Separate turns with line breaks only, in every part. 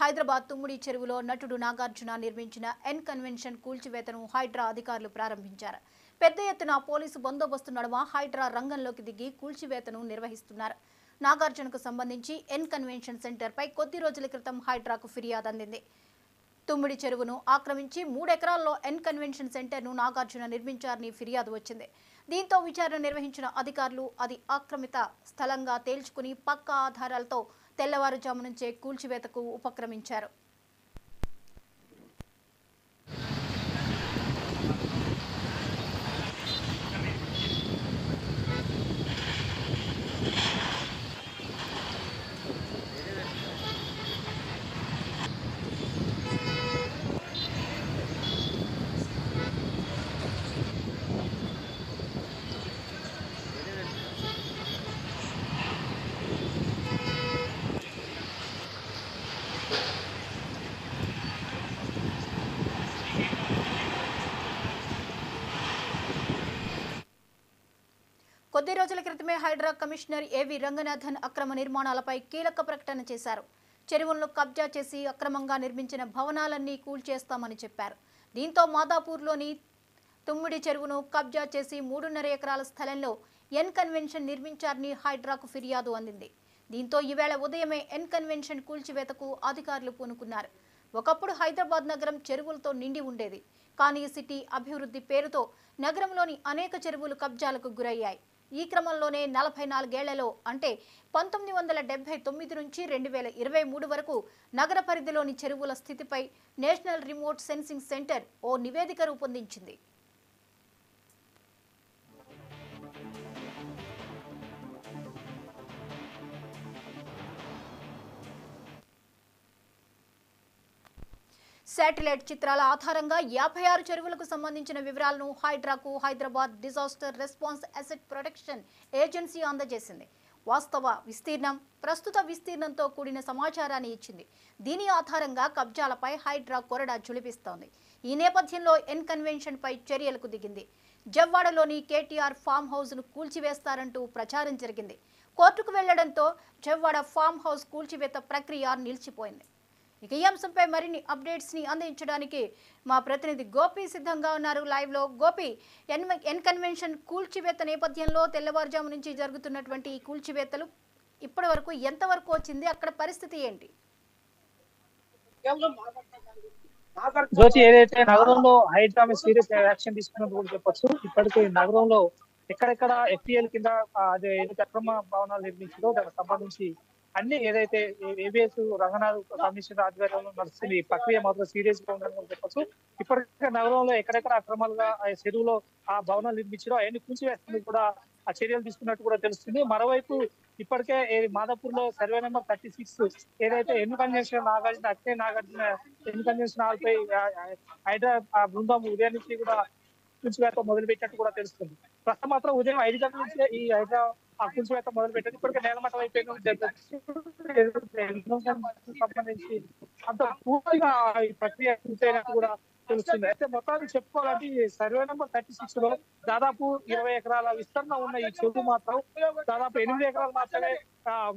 హైదరాబాద్ తుమ్ముడి చెరువులో నటుడు నాగార్జున నిర్మించిన ఎన్ కన్వెన్షన్ కూల్చివేతను హైడ్రా అధికారులు ప్రారంభించారు. పెద్ద ఎత్తున పోలీసు బందోబస్తు నడుమ హైడ్రా రంగంలోకి దిగి కూల్చివేతను నిర్వహిస్తున్నారు. నాగార్జునకు సంబంధించి ఎన్ కన్వెన్షన్ సెంటర్పై కొద్ది రోజుల క్రితం హైడ్రాకు ఫిర్యాదు అందింది. తుమ్మిడి చెరువును ఆక్రమించి 3 ఎకరాల్లో ఎన్ కన్వెన్షన్ సెంటర్ను నాగార్జున నిర్మించారని ఫిర్యాదు వచ్చింది. దీంతో విచారణ నిర్వహించిన అధికారులు అది ఆక్రమిత స్థలంగా తేల్చుకుని పక్కా ఆధారాలతో తెల్లవారుజాము నుంచే కూల్చివేతకు ఉపక్రమించారు. కొద్ది రోజుల క్రితమే హైడ్రా కమిషనర్ ఏవి రంగనాథన్ అక్రమ నిర్మాణాలపై కీలక ప్రకటన చేశారు. చెరువులను కబ్జా చేసి అక్రమంగా నిర్మించిన భవనాలన్నీ కూల్చేస్తామని చెప్పారు. దీంతో మాదాపూర్లోని తుమ్మిడి చెరువును కబ్జా చేసి 3.5 ఎకరాల స్థలంలో ఎన్ కన్వెన్షన్ నిర్మించారని హైడ్రాకు ఫిర్యాదు అందింది. దీంతో ఈవేళ ఉదయమే ఎన్ కన్వెన్షన్ కూల్చివేతకు అధికారులు పూనుకున్నారు. ఒకప్పుడు హైదరాబాద్ నగరం చెరువులతో నిండి ఉండేది. కానీ సిటీ అభివృద్ధి పేరుతో నగరంలోని అనేక చెరువులు కబ్జాలకు గురయ్యాయి. ఈ క్రమంలోనే 44 ఏళ్లలో అంటే 1979 నుంచి 2023 వరకు నగర పరిధిలోని చెరువుల స్థితిపై నేషనల్ రిమోట్ సెన్సింగ్ సెంటర్ ఓ నివేదిక రూపొందించింది. శాటిలైట్ చిత్రాల ఆధారంగా 56 చెరువులకు సంబంధించిన వివరాలను హైడ్రాకు Hyderabad Disaster Response Asset Protection Agency అందజేసింది. వాస్తవ విస్తీర్ణం, ప్రస్తుత విస్తీర్ణంతో కూడిన సమాచారాన్ని ఇచ్చింది. దీని ఆధారంగా కబ్జాలపై హైడ్రా కొరడా ఝుళిపిస్తోంది. ఈ నేపథ్యంలో ఎన్ కన్వెన్షన్ పై చర్యలకు దిగింది. జవ్వాడలోని కేటీఆర్ ఫామ్ హౌస్ ను కూల్చివేస్తారంటూ ప్రచారం జరిగింది. కోర్టుకు వెళ్లడంతో జవ్వాడ ఫామ్ హౌస్ కూల్చివేత ప్రక్రియ నిలిచిపోయింది. ఇక ఈ అంశంపై మరిన్ని అప్డేట్స్ ని అందించడానికి మా ప్రతినిధి గోపి సిద్ధంగా ఉన్నారు. లైవ్ లో గోపి, ఎన్ కన్వెన్షన్ కూల్చివేత నేపథ్యంలో తెల్లవారుజాము నుంచి జరుగుతున్నటువంటి ఈ కూల్చివేతలు ఇప్పటి వరకు ఎంతవరకు వచ్చింది, అక్కడ పరిస్థితి ఏంటి?
జ్యోతి, ఏదైతే నగరంలో హైడ్రా సీరియస్ యాక్షన్ తీసుకున్నట్టు కూడా చెప్పొచ్చు. ఇప్పటికీ నగరంలో ఎక్కడెక్కడ ఎఫ్టీఎల్ కింద అదే అక్రమ భవనాలు నిర్మించిందో దానికి సంబంధించి అన్ని ఏదైతే ఏబిఎస్ రంగనాథ్ కమిషనర్ ఆధ్వర్యంలో నడుస్తుంది ఈ ప్రక్రియ మాత్రం సీరియస్ గా ఉందని చెప్పొచ్చు. ఇప్పటికే నగరంలో ఎక్కడెక్కడ అక్రమాలుగా చెరువులో ఆ భవనాలు నిర్మించారో అవన్నీ కూల్చివేస్తుంది కూడా ఆ చర్యలు తీసుకున్నట్టు కూడా తెలుస్తుంది. మరోవైపు ఇప్పటికే మాదాపూర్ లో సర్వే నెంబర్ 36 ఏదైతే N convention Nagarjuna N convention hall పై హైడ్రా బృందం ఉదయం నుంచి కూడా కూల్చివేత మొదలు పెట్టినట్టు కూడా తెలుస్తుంది. ప్రస్తుతం మాత్రం ఉదయం 5 గంటల నుంచే ఈ హైడ్రా కూల్చివేత మొదలు పెట్టింది. ఇప్పటికే నేలమట్టం అయిపోయింది. సంబంధించి అంత పూర్తిగా ఈ ప్రక్రియ పూర్తయినట్టు కూడా తెలుస్తుంది. అయితే మొత్తానికి చెప్పుకోవాలంటే ఈ సర్వే నెంబర్ 36 లో దాదాపు 20 ఎకరాల విస్తరణ ఉన్న ఈ చెరువు మాత్రం దాదాపు 8 ఎకరాలు మాత్రమే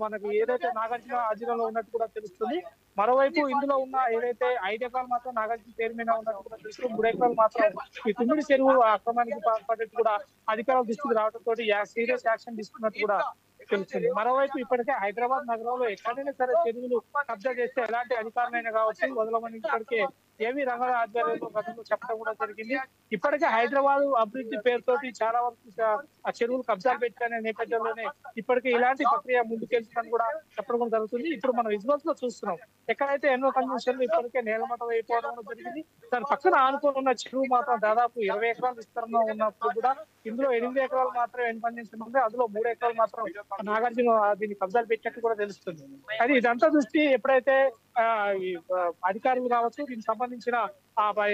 మనకి ఏదైతే నాగార్జున ఆధీనంలో ఉన్నట్టు కూడా తెలుస్తుంది. మరోవైపు ఇందులో ఉన్న ఏదైతే 5 ఎకరాలు మాత్రం నాగార్జున పేరు మీద ఉన్నట్టు కూడా తెలుస్తుంది. 3 ఎకరాలు మాత్రం ఈ తుమ్మిడి చెరువు అక్రమానికి పాల్పడ్డట్టు కూడా అధికారుల దృష్టికి రావడంతో సీరియస్ యాక్షన్ తీసుకున్నట్టు కూడా తెలుస్తుంది. మరోవైపు ఇప్పటికే హైదరాబాద్ నగరంలో ఎక్కడైనా సరే చెరువులు కబ్జా చేస్తే ఎలాంటి అధికారులైనా కావచ్చు వదలమని ఇప్పటికే ఏవి రంగాల ఆధ్వర్యంలో గతంలో చెప్పడం కూడా జరిగింది. ఇప్పటికే హైదరాబాద్ అభివృద్ధి పేరుతోటి చాలా వరకు ఆ చెరువులు కబ్జాలు పెట్టిన నేపథ్యంలోనే ఇప్పటికే ఇలాంటి ప్రక్రియ ముందుకెళ్తుందని కూడా చెప్పడం జరుగుతుంది. ఇప్పుడు మనం విజువల్స్ లో చూస్తున్నాం. ఎక్కడైతే ఎన్నో కన్వెన్షన్లు ఇప్పటికే నేలమట్టం అయిపోవడం జరిగింది. దాని పక్కన ఆనుకొని ఉన్న చెరువు మాత్రం దాదాపు 20 ఎకరాల విస్తరణ ఉన్నప్పుడు కూడా ఇందులో 8 ఎకరాలు మాత్రం ఎన్ కన్వెన్షన్ ఉంది. అందులో 3 ఎకరాలు మాత్రం నాగార్జున దీన్ని కబ్జాలు పెట్టినట్టు కూడా తెలుస్తుంది. అది ఇదంతా దృష్టి ఎప్పుడైతే అధికారులు కావచ్చు దీనికి సంబంధించిన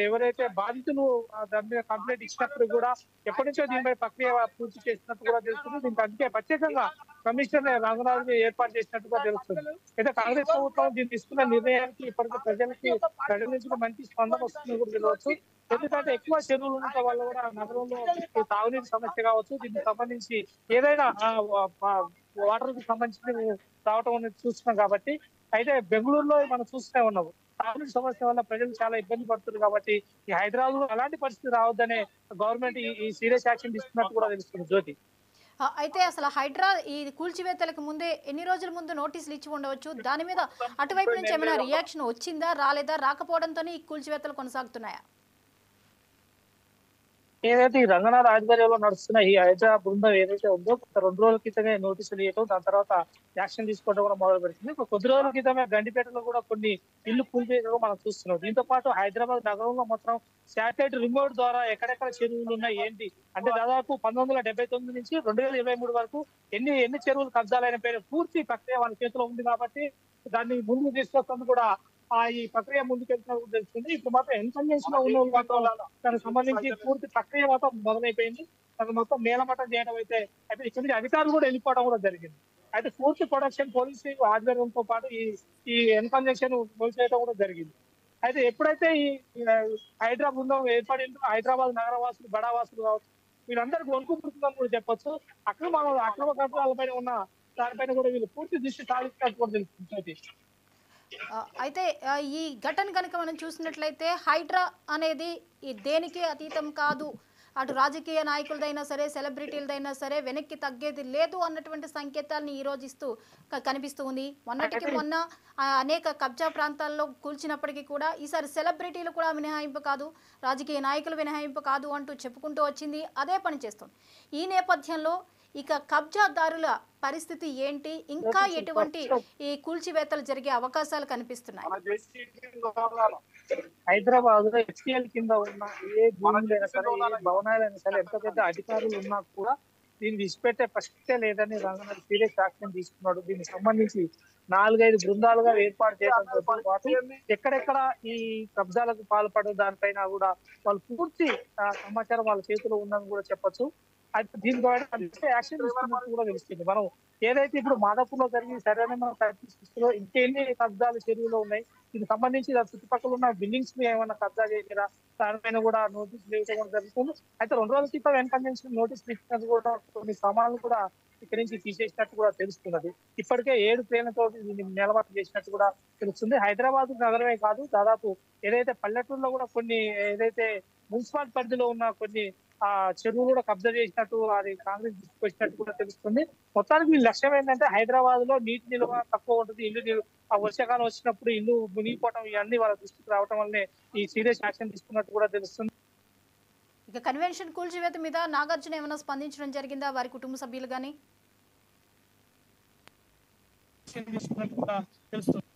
ఎవరైతే బాధితులు దాని మీద కంప్లైంట్ ఇచ్చినప్పుడు కూడా ఎప్పటి నుంచో దీనిపై ప్రక్రియ పూర్తి చేసినట్టు కూడా తెలుస్తుంది. దీనికి అందుకే ప్రత్యేకంగా కమిషనర్ రంగనాథ్ ఏర్పాటు చేసినట్టుగా తెలుస్తుంది. అయితే కాంగ్రెస్ ప్రభుత్వం దీన్ని తీసుకున్న నిర్ణయానికి ఇప్పటికీ ప్రజల నుంచి మంచి స్పందన వస్తుందని కూడా తెలియవచ్చు. ఎందుకంటే ఎక్కువ చెరువులు ఉండటం వల్ల కూడా నగరంలో తాగునీటి సమస్య కావచ్చు, దీనికి సంబంధించి ఏదైనా వాటర్ కి సంబంధించి రావటం అనేది చూస్తున్నాం కాబట్టి అయితే బెంగళూరులో మనం చూస్తూనే ఉన్నాము. తాగునీటి సమస్య వల్ల ప్రజలు చాలా ఇబ్బంది పడుతున్నారు కాబట్టి ఈ హైదరాబాద్ లో అలాంటి పరిస్థితి రావద్దనే గవర్నమెంట్ ఈ సీరియస్ యాక్షన్ తీసుకున్నట్టు కూడా తెలుస్తుంది జ్యోతి.
అయితే అసలు హైడ్రా ఈ కూల్చివేతలకు ముందే ఎన్ని రోజుల ముందు నోటీసులు ఇచ్చి ఉండవచ్చు? దాని మీద అటువైపు నుంచి ఏమైనా రియాక్షన్ వచ్చిందా, రాలేదా? రాకపోవడంతోనే ఈ కూల్చివేతలు కొనసాగుతున్నాయా?
ఏదైతే ఈ రంగనాథ్ ఆధ్వర్యంలో నడుస్తున్న ఈ హైదరాబాద్ బృందం ఏదైతే ఉందో 2 రోజుల క్రితమే నోటీసులు ఇవ్వడం, దాని తర్వాత యాక్షన్ తీసుకోవడం కూడా మొదలు పెడుతుంది. కొద్ది రోజుల క్రితమే గండిపేటలో కూడా కొన్ని ఇల్లు కూల్చేయడం మనం చూస్తున్నాం. దీంతో పాటు హైదరాబాద్ నగరంలో మొత్తం శాటిలైట్ రిమోట్ ద్వారా ఎక్కడెక్కడ చెరువులు ఉన్నాయి ఏంటి అంటే దాదాపు 1979 నుంచి 2023 వరకు ఎన్ని చెరువులు కబ్జాలైన పేరు పూర్తి ప్రక్రియ వాళ్ళ చేతిలో ఉంది కాబట్టి దాన్ని ముందుకు తీసుకొస్తుంది కూడా ఈ ప్రక్రియ ముందుకెళ్తున్నట్టు తెలుస్తుంది. ఇప్పుడు మాత్రం ఇన్ఫర్మేషన్ లో ఉన్న మాత్రం దానికి సంబంధించి పూర్తి ప్రక్రియ మాత్రం మొదలైపోయింది. దాన్ని మొత్తం నేలమట్టం చేయడం అయితే ఇక్కడ నుంచి అధికారులు కూడా వెళ్ళిపోవడం కూడా జరిగింది. అయితే పూర్తి ప్రొడక్షన్ పోలీసు ఆధ్వర్యంతో పాటు ఈ ఇన్ఫర్మేషన్ చేయడం కూడా జరిగింది. అయితే ఎప్పుడైతే ఈ హైదరాబాద్ బృందం ఏర్పడిందో హైదరాబాద్ నగరవాసులు బడావాసులు కావచ్చు వీళ్ళందరికీ వణుకు పుడుతుందని కూడా చెప్పొచ్చు. అక్రమ కట్టడాలపైన ఉన్న దానిపైన కూడా వీళ్ళు పూర్తి దృష్టి సాధించినట్టు కూడా తెలుస్తుంది.
అయితే ఈ ఘటన కనుక మనం చూసినట్లయితే హైడ్రా అనేది దేనికి అతీతం కాదు, అటు రాజకీయ నాయకులదైనా సరే సెలబ్రిటీలదైనా సరే వెనక్కి తగ్గేది లేదు అన్నటువంటి సంకేతాలను ఈ రోజు ఇస్తూ కనిపిస్తూ ఉంది. మొన్న అనేక కబ్జా ప్రాంతాల్లో కూల్చినప్పటికీ కూడా ఈసారి సెలబ్రిటీలు కూడా మినహాయింపు కాదు, రాజకీయ నాయకులు మినహాయింపు కాదు అంటూ చెప్పుకుంటూ వచ్చింది, అదే పని చేస్తుంది. ఈ నేపథ్యంలో ఇక కబ్జాదారుల పరిస్థితి ఏంటి, ఇంకా ఎటువంటి ఈ కూల్చివేతలు జరిగే అవకాశాలు కనిపిస్తున్నాయి?
హైదరాబాద్ లో హెచ్సిఎల్ కింద ఉన్న ఏ భూములైనా సరే ఏ భవనాలైనా సరే ఎంత పెద్ద అధికారులు ఉన్నా కూడా దీన్ని విడిచిపెట్టే ప్రశ్నే లేదని రంగనాథ్ సీరియస్ యాక్షన్ తీసుకున్నాడు. దీనికి సంబంధించి 4-5 బృందాలుగా ఏర్పాటు చేయడంతో పాటు ఎక్కడెక్కడ ఈ కబ్జాలకు పాల్పడే దానిపైన కూడా వాళ్ళు పూర్తి సమాచారం వాళ్ళ చేతిలో ఉందని కూడా చెప్పొచ్చు. అయితే దీని ద్వారా యాక్షన్ తీసుకున్నట్టు కూడా తెలుస్తుంది. మనం ఏదైతే ఇప్పుడు మాదాపూర్ లో జరిగిన సర్వే నెంబర్ 36 లో ఇంకెన్ని కబ్జాలు చెరువులో ఉన్నాయి, దీనికి సంబంధించి చుట్టుపక్కల ఉన్న బిల్డింగ్స్ ని ఏమైనా కబ్జా చేసినా దానిపైన కూడా నోటీసులు ఇవ్వడం కూడా జరుగుతుంది. అయితే 2 రోజుల క్రితం వెనకంజెన్షన్ నోటీసులు ఇచ్చినట్టు కూడా కొన్ని సామాన్లు కూడా ఇక్కడి నుంచి తీసేసినట్టు కూడా తెలుస్తున్నది. ఇప్పటికే 7 ట్రైన్లతో దీన్ని నిలబడి చేసినట్టు కూడా తెలుస్తుంది. హైదరాబాద్ నగరమే కాదు దాదాపు ఏదైతే పల్లెటూరులో కూడా కొన్ని ఏదైతే మున్సిపల్ పరిధిలో ఉన్న కొన్ని చెరువులు కూడా కబ్జా చేసినట్టు అది కాంగ్రెస్ తీసుకొచ్చినట్టు కూడా తెలుస్తుంది. మొత్తానికి వీళ్ళ లక్ష్యం ఏంటంటే హైదరాబాద్ లో నీటి నిల్వ తక్కువ ఉంటుంది, వర్షాకాలం వచ్చినప్పుడు ఇల్లు మునిగిపోవడం ఇవన్నీ వాళ్ళ దృష్టికి రావడం వల్లనే ఈ సీరియస్ యాక్షన్ తీసుకున్నట్టు కూడా తెలుస్తుంది.
ఇక కన్వెన్షన్ కూల్చివేత మీద నాగార్జున ఏమైనా స్పందించడం జరిగిందా, వారి కుటుంబ సభ్యులు గానీ?
తీసుకున్నట్టు కూడా తెలుస్తుంది.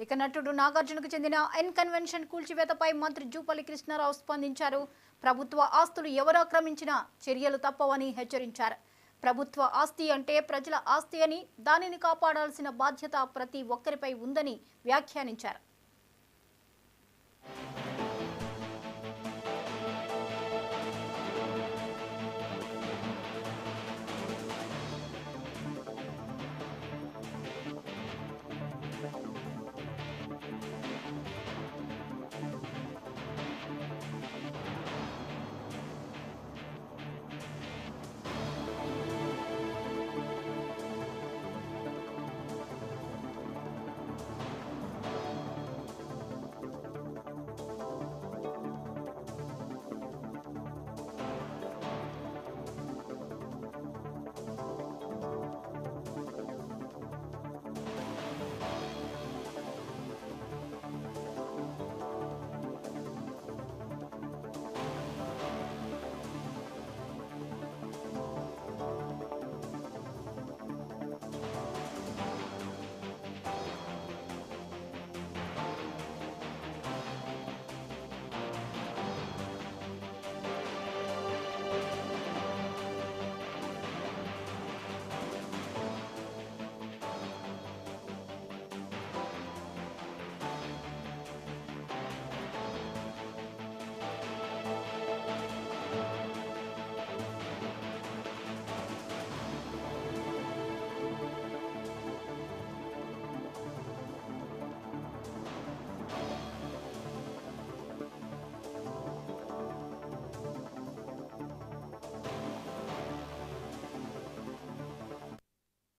ఇక నటుడు నాగార్జునకు చెందిన ఎన్ కన్వెన్షన్ కూల్చివేతపై మంత్రి జూపల్లి కృష్ణారావు స్పందించారు. ప్రభుత్వ ఆస్తులు ఎవరు ఆక్రమించినా చర్యలు తప్పవని హెచ్చరించారు. ప్రభుత్వ ఆస్తి అంటే ప్రజల ఆస్తి అని, దానిని కాపాడాల్సిన బాధ్యత ప్రతి ఒక్కరిపై ఉందని వ్యాఖ్యానించారు.